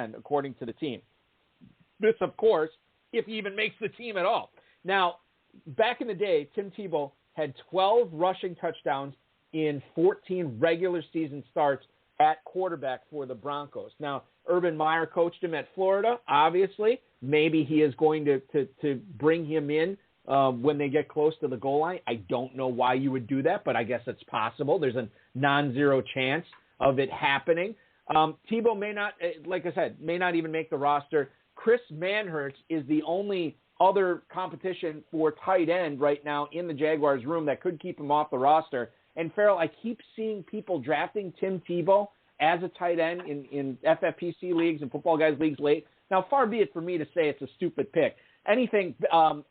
end, according to the team. This, of course, if he even makes the team at all. Now, back in the day, Tim Tebow had 12 rushing touchdowns in 14 regular season starts at quarterback for the Broncos. Now, Urban Meyer coached him at Florida, obviously. Maybe he is going to bring him in when they get close to the goal line. I don't know why you would do that, but I guess it's possible. There's a non-zero chance of it happening. Tebow may not, like I said, may not even make the roster. Chris Manhertz is the only other competition for tight end right now in the Jaguars room that could keep him off the roster. And Farrell, I keep seeing people drafting Tim Tebow as a tight end in FFPC leagues and Football Guys leagues late. Now, far be it for me to say it's a stupid pick. Anything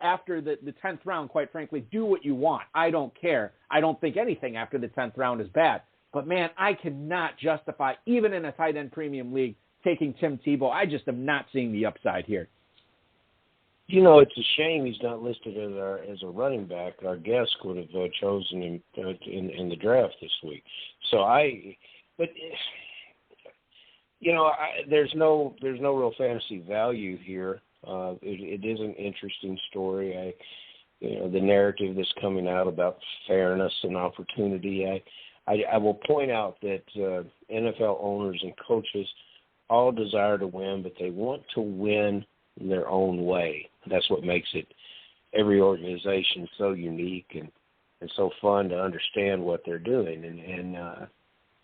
after the 10th round, quite frankly, do what you want. I don't care. I don't think anything after the 10th round is bad. But, man, I cannot justify, even in a tight end premium league, taking Tim Tebow. I just am not seeing the upside here. You know, it's a shame he's not listed as a running back. Our guest would have chosen him in the draft this week. There's no real fantasy value here. It is an interesting story. The narrative that's coming out about fairness and opportunity. I will point out that NFL owners and coaches all desire to win, but they want to win in their own way. That's what makes every organization so unique and so fun to understand what they're doing. And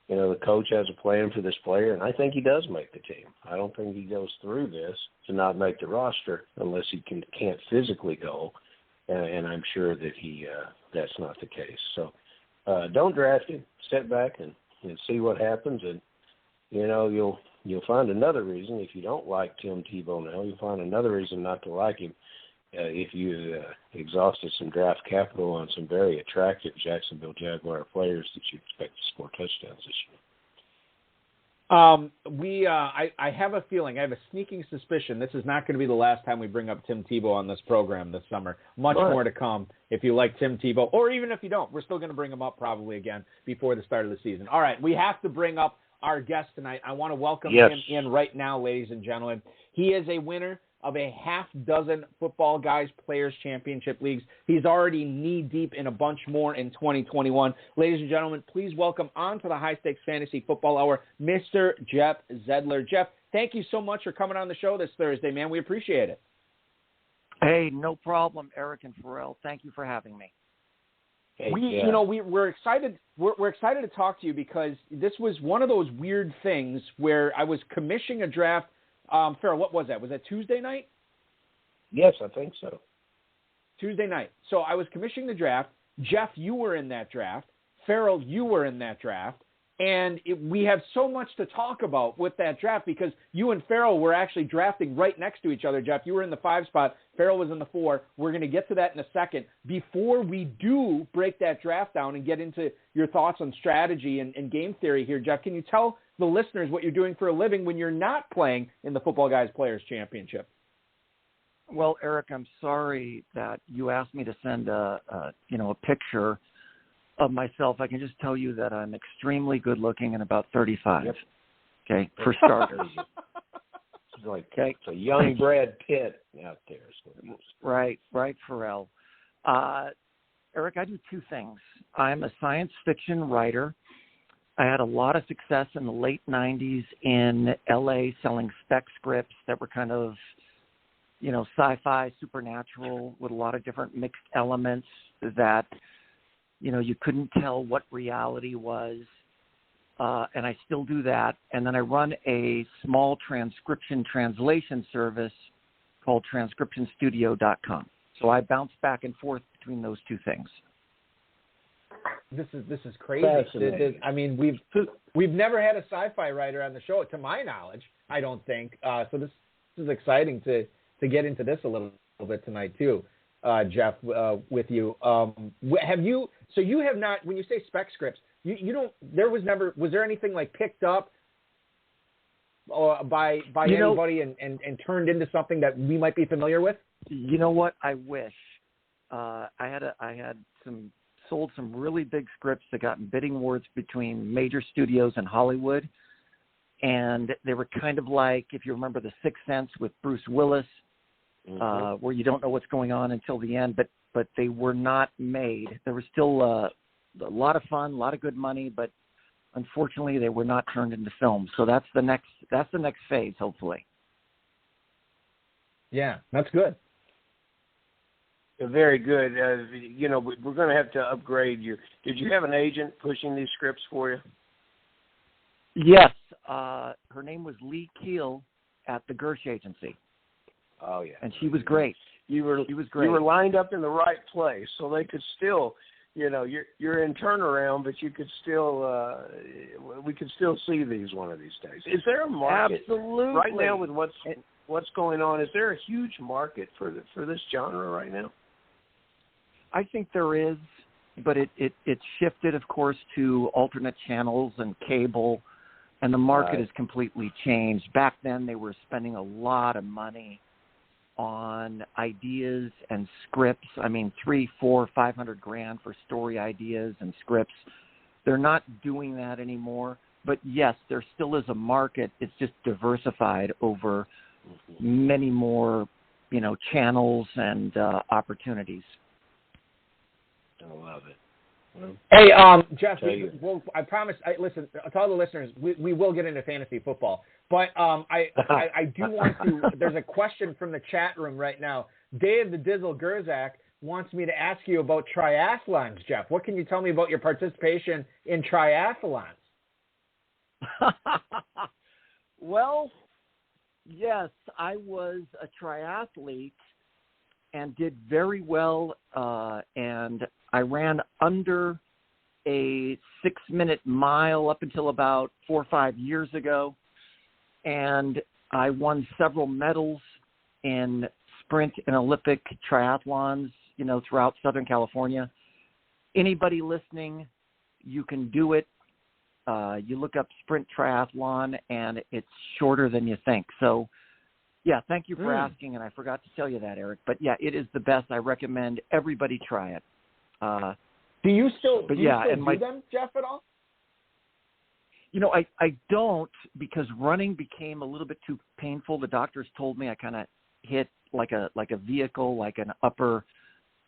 the coach has a plan for this player, and I think he does make the team. I don't think he goes through this to not make the roster unless he can't physically go, and I'm sure that that's not the case. So don't draft him. Sit back and see what happens, and you'll find another reason. If you don't like Tim Tebow now, you'll find another reason not to like him if you exhausted some draft capital on some very attractive Jacksonville Jaguar players that you expect to score touchdowns this year. I have a feeling, I have a sneaking suspicion this is not going to be the last time we bring up Tim Tebow on this program this summer. Much more to come if you like Tim Tebow, or even if you don't. We're still going to bring him up probably again before the start of the season. All right, we have to bring up our guest tonight. I want to welcome him in right now, ladies and gentlemen. He is a winner of a half dozen Football Guys Players Championship leagues. He's already knee-deep in a bunch more in 2021. Ladies and gentlemen, please welcome on to the High Stakes Fantasy Football Hour, Mr. Jeff Zedlar. Jeff, thank you so much for coming on the show this Thursday, man. We appreciate it. Hey, no problem, Eric and Pharrell. Thank you for having me. We're excited. We're excited to talk to you because this was one of those weird things where I was commissioning a draft. Farrell, what was that? Was that Tuesday night? Yes, I think so. Tuesday night. So I was commissioning the draft. Jeff, you were in that draft. Farrell, you were in that draft. And we have so much to talk about with that draft because you and Farrell were actually drafting right next to each other, Jeff. You were in the 5 spot. Farrell was in the 4. We're going to get to that in a second. Before we do break that draft down and get into your thoughts on strategy and game theory here, Jeff, can you tell the listeners what you're doing for a living when you're not playing in the Football Guys Players Championship? Well, Eric, I'm sorry that you asked me to send a picture of myself. I can just tell you that I'm extremely good looking and about 35. Yep. Okay, for starters. It's like it's a young Brad Pitt out there. Right, Pharrell. Eric, I do two things. I'm a science fiction writer. I had a lot of success in the late 90s in L.A. selling spec scripts that were kind of, sci-fi, supernatural, with a lot of different mixed elements that you couldn't tell what reality was, and I still do that. And then I run a small transcription translation service called transcriptionstudio.com. So I bounce back and forth between those two things. This is crazy. I mean, we've never had a sci-fi writer on the show, to my knowledge, I don't think. So this is exciting to get into this a little bit tonight too. Jeff, with you. So you have not, when you say spec scripts, was there anything like picked up by anybody and turned into something that we might be familiar with? You know what? I wish. I had sold some really big scripts that got bidding wars between major studios in Hollywood. and they were kind of like, if you remember The Sixth Sense with Bruce Willis, where you don't know what's going on until the end, but they were not made. There was still a lot of fun, a lot of good money, but unfortunately they were not turned into films. So that's the next phase, hopefully. Yeah, that's good. Very good. We're going to have to upgrade you. Did you have an agent pushing these scripts for you? Yes. Her name was Lee Keel at the Gersh Agency. Oh, yeah. And she was great. She was great. You were lined up in the right place, so they could still, you're in turnaround, but you could still, we could still see these one of these days. Is there a market? Absolutely. Right now with what's going on? Is there a huge market for this genre right now? I think there is, but it shifted, of course, to alternate channels and cable, and the market has completely changed. Back then, they were spending a lot of money on ideas and scripts. I mean, $300,000, $400,000, $500,000 for story ideas and scripts. They're not doing that anymore. But yes, there still is a market. It's just diversified over many more, channels and opportunities. I love it. Well, Hey, Jeff, I promise. Listen, to all the listeners, we will get into fantasy football, but I do want to. There's a question from the chat room right now. Dave the Dizzle Gerzak wants me to ask you about triathlons, Jeff. What can you tell me about your participation in triathlons? Well, yes, I was a triathlete and did very well, and I ran under a 6-minute mile up until about 4 or 5 years ago, and I won several medals in sprint and Olympic triathlons, throughout Southern California. Anybody listening, you can do it. You look up sprint triathlon, and it's shorter than you think. So, yeah, thank you for asking, and I forgot to tell you that, Eric. But, yeah, it is the best. I recommend everybody try it. Do you still do my, them, Jeff, at all? I don't, because running became a little bit too painful. The doctors told me I kind of hit like a vehicle, like an upper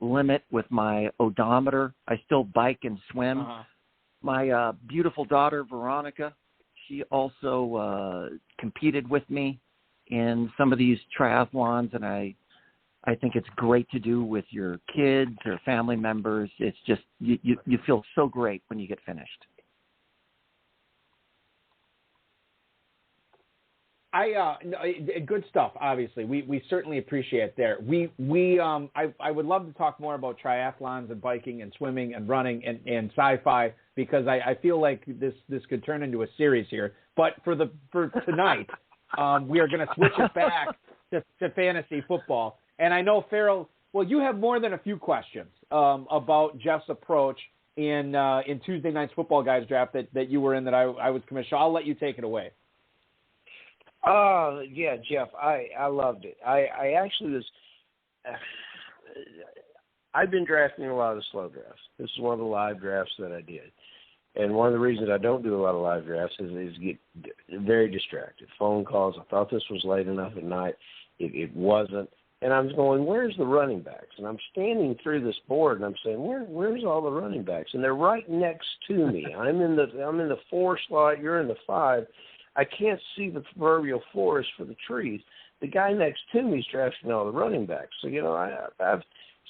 limit with my odometer. I still bike and swim. Uh-huh. My beautiful daughter, Veronica, she also competed with me in some of these triathlons, and I think it's great to do with your kids or family members. It's just you feel so great when you get finished. Good stuff. Obviously, we certainly appreciate there. I would love to talk more about triathlons and biking and swimming and running and sci-fi, because I feel like this could turn into a series here. But for tonight, we are going to switch it back to fantasy football. And I know, Farrell, well, you have more than a few questions about Jeff's approach in Tuesday night's Footballguys draft that you were in that I was commissioned. I'll let you take it away. Yeah, Jeff, I loved it. I actually was. I've been drafting a lot of the slow drafts. This is one of the live drafts that I did, and one of the reasons I don't do a lot of live drafts is get very distracted. Phone calls. I thought this was late enough at night. It wasn't. And I was going, where's the running backs? And I'm standing through this board, and I'm saying, where's all the running backs? And they're right next to me. I'm in the 4 slot. You're in the 5. I can't see the proverbial forest for the trees. The guy next to me is drafting all the running backs. So,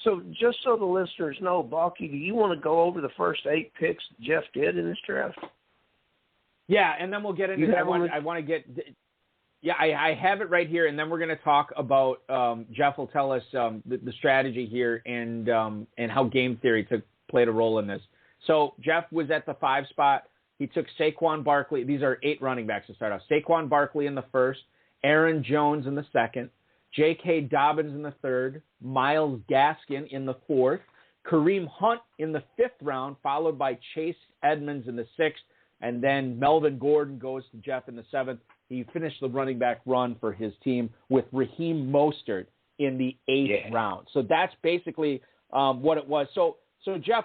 so just so the listeners know, Balky, do you want to go over the first 8 picks Jeff did in this draft? Yeah, and then we'll get into that. I want to get – yeah, I have it right here, and then we're going to talk about Jeff will tell us the strategy here and how game theory played a role in this. So Jeff was at the 5 spot. He took Saquon Barkley. These are 8 running backs to start off. Saquon Barkley in the 1st, Aaron Jones in the 2nd, J.K. Dobbins in the 3rd, Myles Gaskin in the 4th, Kareem Hunt in the 5th round, followed by Chase Edmonds in the 6th, and then Melvin Gordon goes to Jeff in the 7th. He finished the running back run for his team with Raheem Mostert in the 8th round. So that's basically what it was. So Jeff,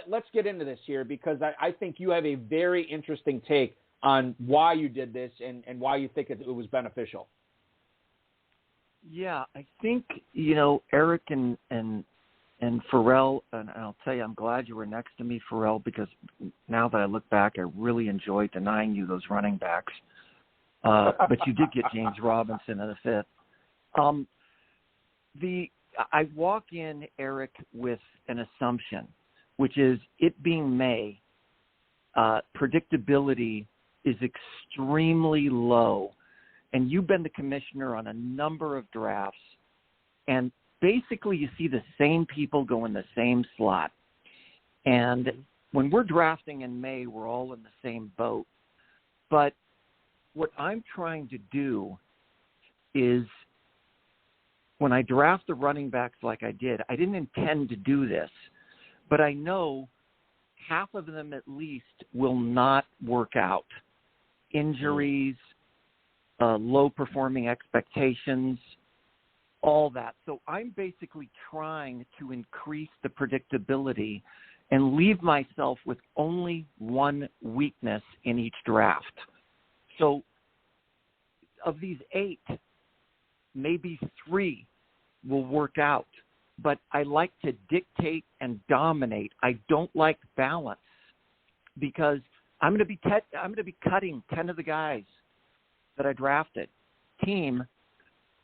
let's get into this here, because I think you have a very interesting take on why you did this and why you think it was beneficial. Yeah, I think, Eric and Pharrell, and I'll tell you, I'm glad you were next to me, Pharrell, because now that I look back, I really enjoyed denying you those running backs. But you did get James Robinson in the 5th. I walk in, Eric, with an assumption, which is it being May, predictability is extremely low. And you've been the commissioner on a number of drafts, and basically you see the same people go in the same slot. And when we're drafting in May, we're all in the same boat. But what I'm trying to do is, when I draft the running backs like I did, I didn't intend to do this, but I know half of them at least will not work out. Injuries, low-performing expectations, all that. So I'm basically trying to increase the predictability and leave myself with only one weakness in each draft. So of these 8, maybe 3 will work out. But I like to dictate and dominate. I don't like balance, because I'm going to be cutting 10 of the guys that I drafted. Team,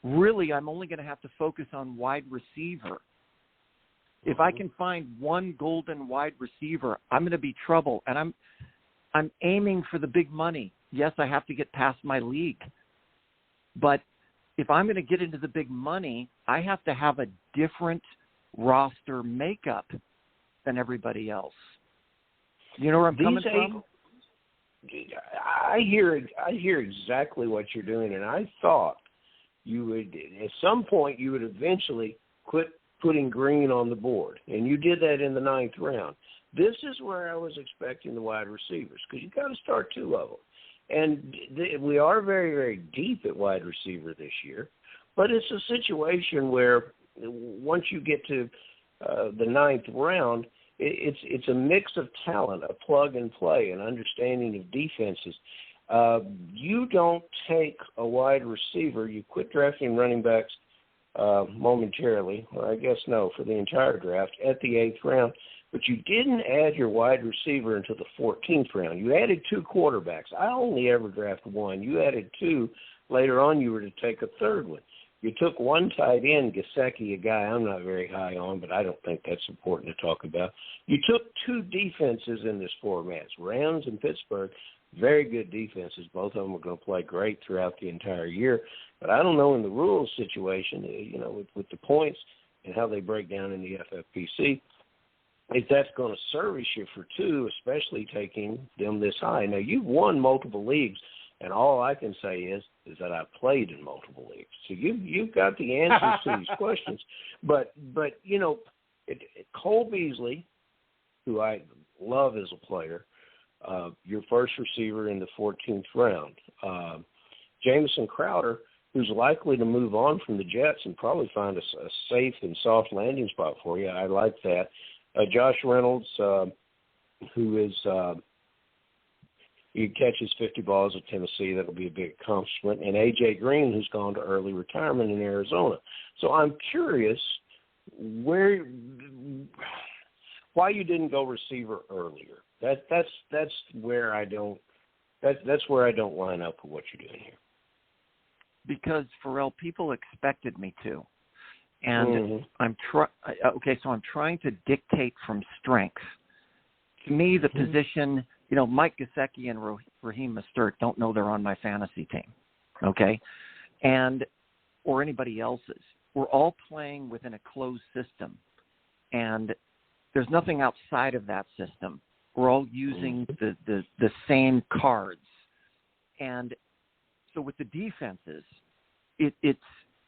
really, I'm only going to have to focus on wide receiver. If I can find one golden wide receiver, I'm going to be trouble. And I'm aiming for the big money. Yes, I have to get past my league. But if I'm going to get into the big money, I have to have a different roster makeup than everybody else. You know where I'm coming from? I hear exactly what you're doing, and I thought you would, at some point, you would eventually quit putting green on the board, and you did that in the 9th round. This is where I was expecting the wide receivers, because you got to start 2 of them, and we are very, very deep at wide receiver this year, but it's a situation where once you get to the 9th round, it's a mix of talent, a plug and play, an understanding of defenses. You don't take a wide receiver. You quit drafting running backs momentarily, or I guess no, for the entire draft at the 8th round. But you didn't add your wide receiver until the 14th round. You added 2 quarterbacks. I only ever draft 1. You added 2. Later on, you were to take a 3rd one. You took 1 tight end, Gesicki, a guy I'm not very high on, but I don't think that's important to talk about. You took 2 defenses in this format, Rams and Pittsburgh, very good defenses. Both of them are going to play great throughout the entire year. But I don't know in the rules situation, with the points and how they break down in the FFPC, if that's going to service you for 2, especially taking them this high. Now, you've won multiple leagues, and all I can say is that I've played in multiple leagues. So you've got the answers to these questions. But Cole Beasley, who I love as a player, your first receiver in the 14th round. Jamison Crowder, who's likely to move on from the Jets and probably find a safe and soft landing spot for you. I like that. Josh Reynolds, who is he catches 50 balls at Tennessee. That'll be a big accomplishment. And A.J. Green, who's gone to early retirement in Arizona. So I'm curious why you didn't go receiver earlier. That's where I don't line up with what you're doing here. Because, Pharrell, people expected me to. And I'm trying to dictate from strength. To me, the position, Mike Gesicki and Raheem Mostert don't know they're on my fantasy team, okay? Or anybody else's. We're all playing within a closed system, and there's nothing outside of that system. We're all using the same cards. And so with the defenses, it's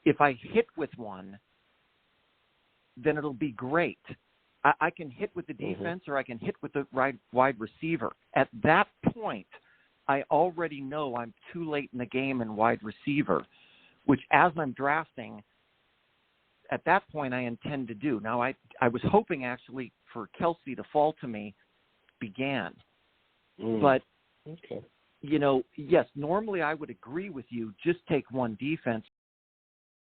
if I hit with one, then it'll be great. I can hit with the defense or I can hit with the wide receiver. At that point, I already know I'm too late in the game in wide receiver, which as I'm drafting, at that point I intend to do. Now, I was hoping actually for Kelsey to fall to me began. But you know, yes, normally I would agree with you, just take one defense.